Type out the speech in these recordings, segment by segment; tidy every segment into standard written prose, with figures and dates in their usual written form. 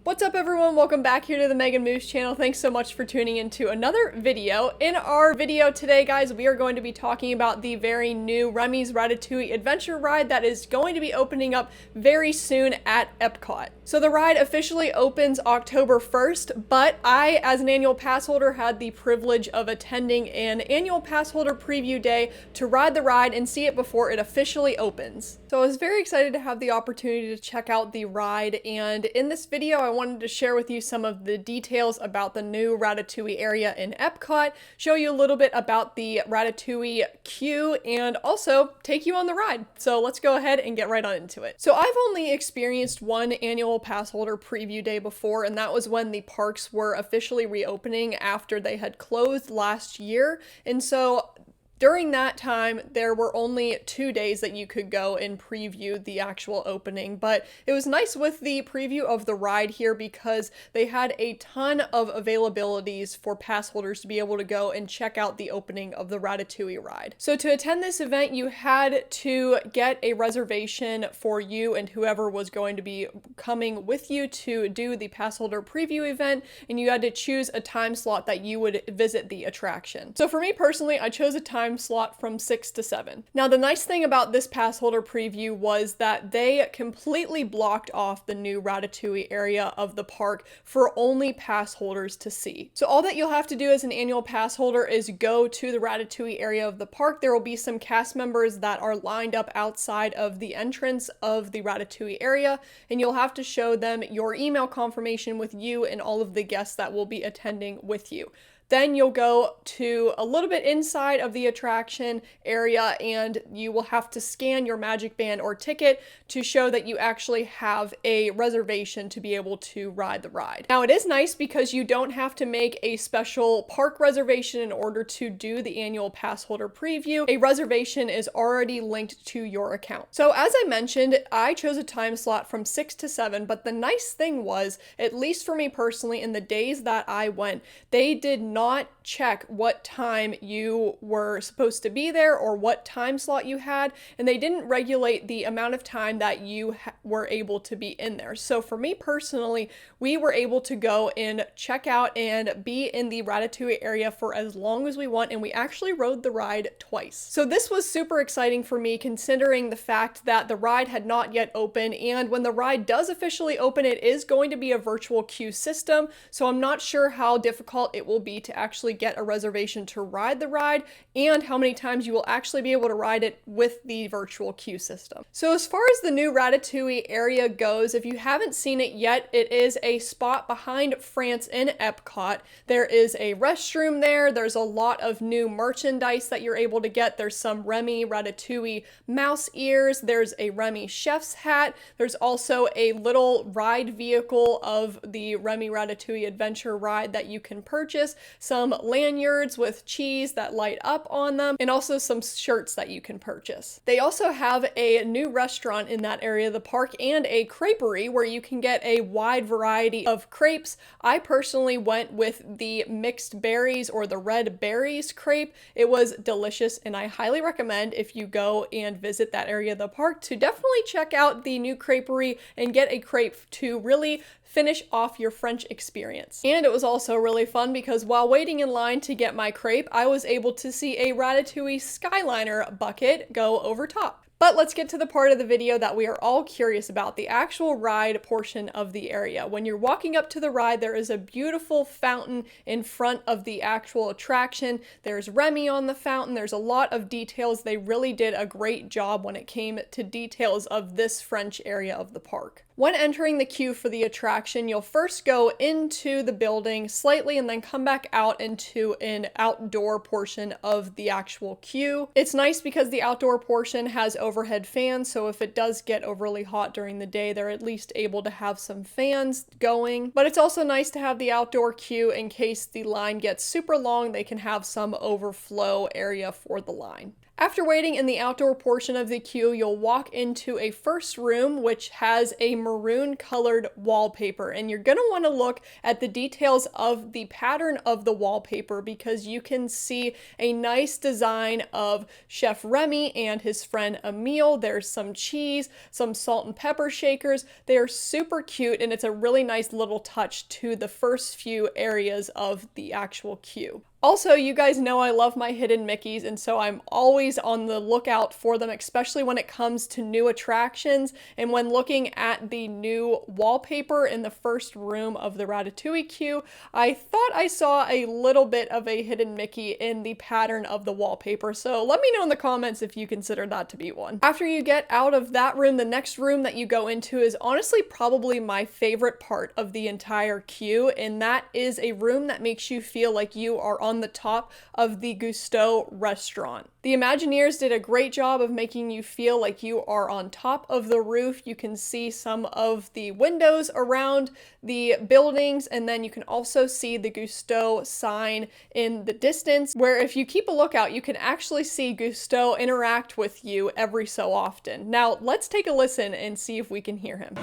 What's up everyone, welcome back here to the Megan Moose channel. Thanks so much for tuning into another video. In our video today, guys, we are going to be talking about the very new Remy's Ratatouille adventure ride that is going to be opening up very soon at Epcot. So the ride officially opens October 1st, but I, as an annual pass holder, had the privilege of attending an annual pass holder preview day to ride the ride and see it before it officially opens. So I was very excited to have the opportunity to check out the ride, and in this video I wanted to share with you some of the details about the new Ratatouille area in Epcot, show you a little bit about the Ratatouille queue, and also take you on the ride. So let's go ahead and get right on into it. So I've only experienced one annual pass holder preview day before, and that was when the parks were officially reopening after they had closed last year. And so during that time, there were only 2 days that you could go and preview the actual opening, but it was nice with the preview of the ride here because they had a ton of availabilities for pass holders to be able to go and check out the opening of the Ratatouille ride. So to attend this event, you had to get a reservation for you and whoever was going to be coming with you to do the pass holder preview event, and you had to choose a time slot that you would visit the attraction. So for me personally, I chose a time slot from 6 to 7. Now the nice thing about this pass holder preview was that they completely blocked off the new Ratatouille area of the park for only pass holders to see. So all that you'll have to do as an annual pass holder is go to the Ratatouille area of the park. There will be some cast members that are lined up outside of the entrance of the Ratatouille area, and you'll have to show them your email confirmation with you and all of the guests that will be attending with you. Then you'll go to a little bit inside of the attraction area and you will have to scan your magic band or ticket to show that you actually have a reservation to be able to ride the ride. Now it is nice because you don't have to make a special park reservation in order to do the annual pass holder preview. A reservation is already linked to your account. So as I mentioned, I chose a time slot from 6 to 7, but the nice thing was, at least for me personally, in the days that I went, they did not check what time you were supposed to be there or what time slot you had, and they didn't regulate the amount of time that you were able to be in there. So for me personally, we were able to go and check out and be in the Ratatouille area for as long as we want, and we actually rode the ride twice. So this was super exciting for me considering the fact that the ride had not yet opened, and when the ride does officially open, it is going to be a virtual queue system, so I'm not sure how difficult it will be to actually get a reservation to ride the ride and how many times you will actually be able to ride it with the virtual queue system. So as far as the new Ratatouille area goes, if you haven't seen it yet, it is a spot behind France in Epcot. There is a restroom there. There's a lot of new merchandise that you're able to get. There's some Remy Ratatouille mouse ears. There's a Remy chef's hat. There's also a little ride vehicle of the Remy Ratatouille adventure ride that you can purchase, some lanyards with cheese that light up on them, and also some shirts that you can purchase. They also have a new restaurant in that area of the park and a creperie where you can get a wide variety of crepes. I personally went with the mixed berries or the red berries crepe. It was delicious, and I highly recommend, if you go and visit that area of the park, to definitely check out the new creperie and get a crepe to really finish off your French experience. And it was also really fun because while waiting in line to get my crepe, I was able to see a Ratatouille Skyliner bucket go over top. But let's get to the part of the video that we are all curious about, the actual ride portion of the area. When you're walking up to the ride, there is a beautiful fountain in front of the actual attraction. There's Remy on the fountain. There's a lot of details. They really did a great job when it came to details of this French area of the park. When entering the queue for the attraction, you'll first go into the building slightly and then come back out into an outdoor portion of the actual queue. It's nice because the outdoor portion has overhead fans, so if it does get overly hot during the day, they're at least able to have some fans going. But it's also nice to have the outdoor queue in case the line gets super long, they can have some overflow area for the line. After waiting in the outdoor portion of the queue, you'll walk into a first room which has a maroon colored wallpaper, and you're going to want to look at the details of the pattern of the wallpaper because you can see a nice design of Chef Remy and his friend Emile. There's some cheese, some salt and pepper shakers. They are super cute, and it's a really nice little touch to the first few areas of the actual queue. Also, you guys know I love my hidden Mickeys, and so I'm always on the lookout for them, especially when it comes to new attractions. And when looking at the new wallpaper in the first room of the Ratatouille queue, I thought I saw a little bit of a hidden Mickey in the pattern of the wallpaper. So let me know in the comments if you consider that to be one. After you get out of that room, the next room that you go into is honestly probably my favorite part of the entire queue, and that is a room that makes you feel like you are on the top of the Gusteau restaurant. The Imagineers did a great job of making you feel like you are on top of the roof. You can see some of the windows around the buildings, and then you can also see the Gusteau sign in the distance, where if you keep a lookout, you can actually see Gusteau interact with you every so often. Now, let's take a listen and see if we can hear him.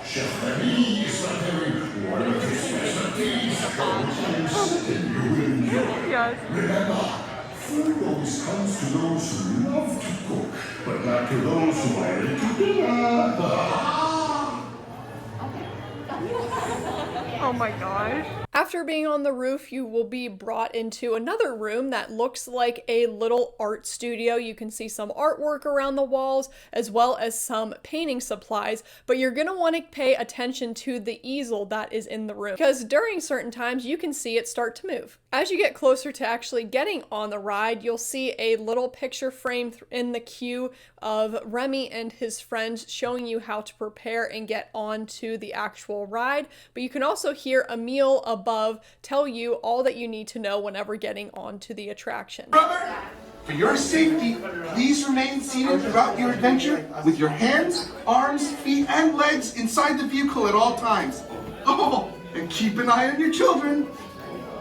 Chef Remy is one of his specialties. And you will enjoy. Yes. Remember, food always comes to those who love to cook, but not to those who are into dinner. Oh my gosh. After being on the roof, you will be brought into another room that looks like a little art studio. You can see some artwork around the walls as well as some painting supplies, but you're going to want to pay attention to the easel that is in the room because during certain times you can see it start to move. As you get closer to actually getting on the ride, you'll see a little picture frame in the queue of Remy and his friends showing you how to prepare and get onto the actual ride, but you can also hear Emile above tell you all that you need to know whenever getting onto the attraction. Brother, for your safety, please remain seated throughout your adventure with your hands, arms, feet, and legs inside the vehicle at all times. Oh, and keep an eye on your children.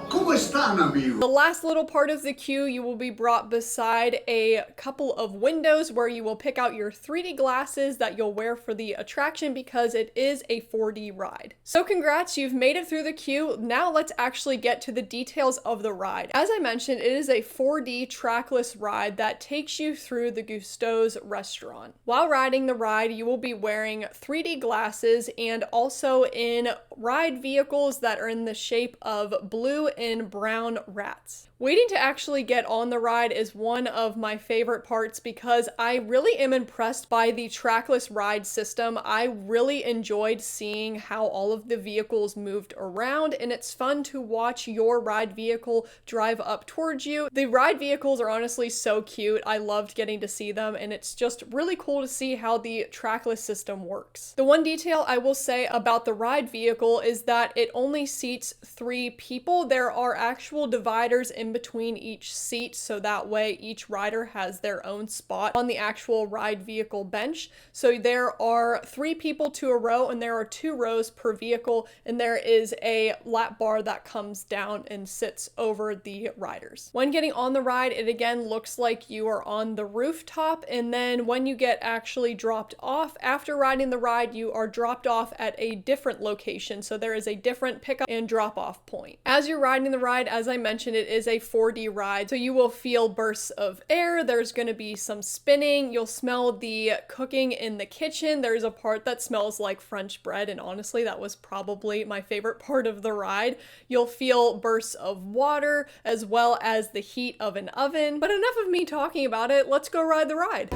¿Cómo están, amigos? The last little part of the queue, you will be brought beside a couple of windows where you will pick out your 3D glasses that you'll wear for the attraction because it is a 4D ride. So congrats, you've made it through the queue. Now let's actually get to the details of the ride. As I mentioned, it is a 4D trackless ride that takes you through the Gusteau's restaurant. While riding the ride, you will be wearing 3D glasses and also in ride vehicles that are in the shape of blue and brown rats. Waiting to actually get on the ride is one of my favorite parts because I really am impressed by the trackless ride system. I really enjoyed seeing how all of the vehicles moved around, and it's fun to watch your ride vehicle drive up towards you. The ride vehicles are honestly so cute. I loved getting to see them, and it's just really cool to see how the trackless system works. The one detail I will say about the ride vehicle is that it only seats 3 people. There are actual dividers in between each seat, so that way each rider has their own spot on the actual ride vehicle bench. So there are 3 people to a row, and there are 2 rows per vehicle, and there is a lap bar that comes down and sits over the riders. When getting on the ride, it again looks like you are on the rooftop, and then when you get actually dropped off after riding the ride, you are dropped off at a different location. So there is a different pickup and drop off point. As you're riding the ride, as I mentioned, it is a 4D ride, so you will feel bursts of air. There's going to be some spinning. You'll smell the cooking in the kitchen. There's a part that smells like French bread, and honestly, that was probably my favorite part of the ride. You'll feel bursts of water as well as the heat of an oven. But enough of me talking about it. Let's go ride the ride.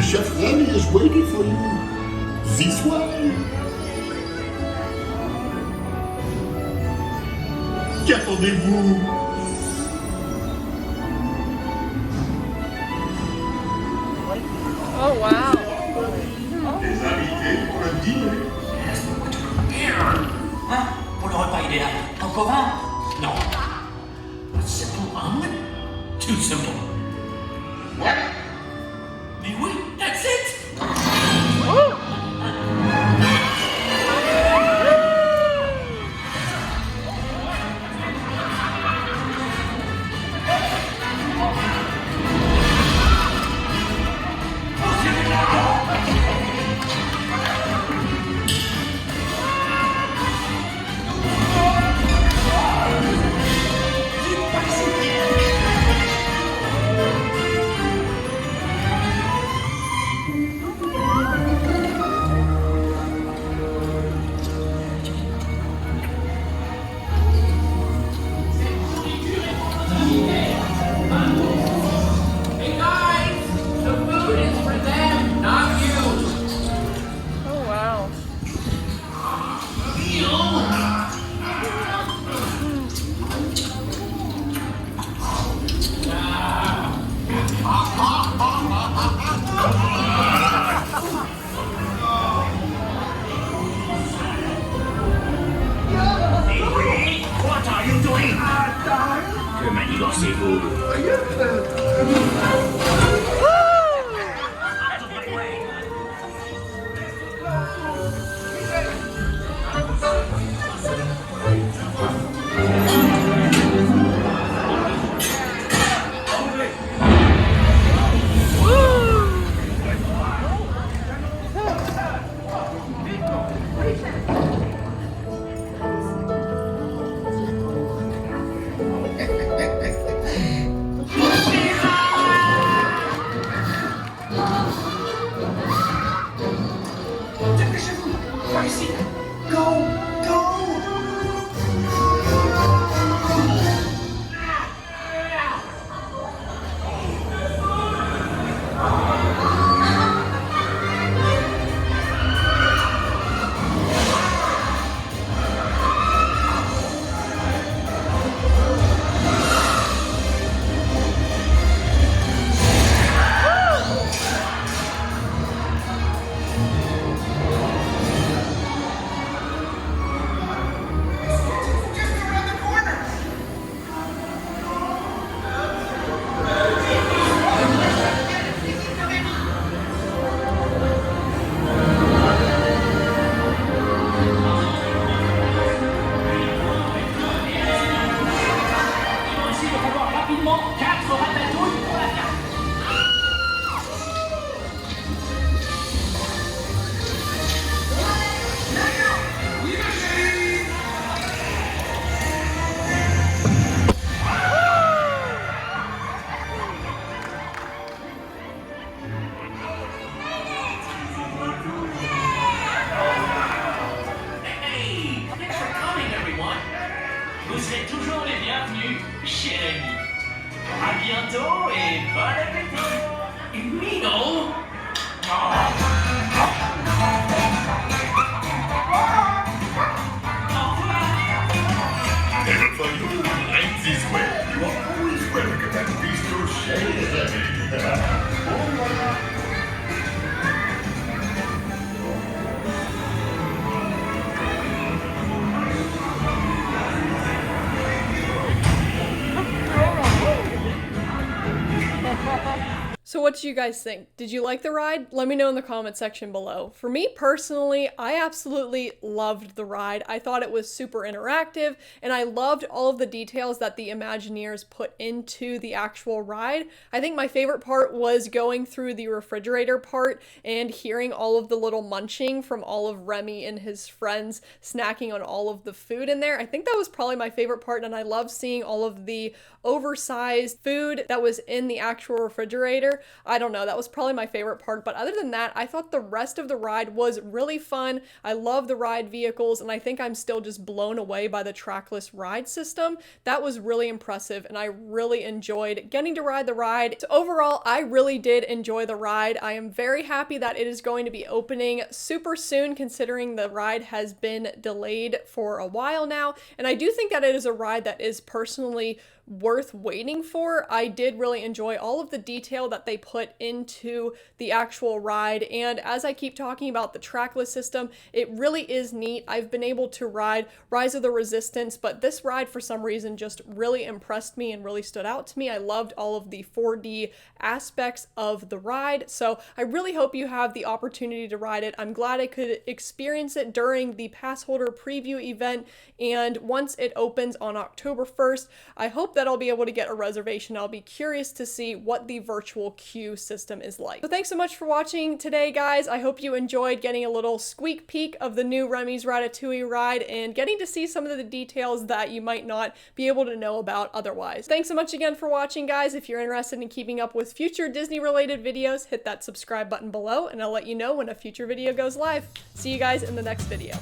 Chef Remy is waiting for you. This way. Qu'attendez-vous? Oh wow. Les invités pour le dîner. Pour le Encore un? No. A simple omelet? Too simple. What? Mais oui, that's it! Vous êtes toujours les bienvenus chez Remy. À bientôt et bon appétit. Mino. Never for you, right this way. You are always welcome at Gusteau chez Remy. So what do you guys think? Did you like the ride? Let me know in the comment section below. For me personally, I absolutely loved the ride. I thought it was super interactive, and I loved all of the details that the Imagineers put into the actual ride. I think my favorite part was going through the refrigerator part and hearing all of the little munching from all of Remy and his friends snacking on all of the food in there. I think that was probably my favorite part, and I love seeing all of the oversized food that was in the actual refrigerator. I don't know, that was probably my favorite part, but other than that, I thought the rest of the ride was really fun. I love the ride vehicles, and I think I'm still just blown away by the trackless ride system. That was really impressive, and I really enjoyed getting to ride the ride. So overall, I really did enjoy the ride. I am very happy that it is going to be opening super soon, considering the ride has been delayed for a while now, and I do think that it is a ride that is personally worth waiting for. I did really enjoy all of the detail that they put into the actual ride. And as I keep talking about the trackless system, it really is neat. I've been able to ride Rise of the Resistance, but this ride for some reason just really impressed me and really stood out to me. I loved all of the 4D aspects of the ride, so I really hope you have the opportunity to ride it. I'm glad I could experience it during the Passholder Preview Event, and once it opens on October 1st, I hope that I'll be able to get a reservation. I'll be curious to see what the virtual queue system is like. So thanks so much for watching today, guys. I hope you enjoyed getting a little squeak peek of the new Remy's Ratatouille ride and getting to see some of the details that you might not be able to know about otherwise. Thanks so much again for watching, guys. If you're interested in keeping up with future Disney related videos, hit that subscribe button below and I'll let you know when a future video goes live. See you guys in the next video.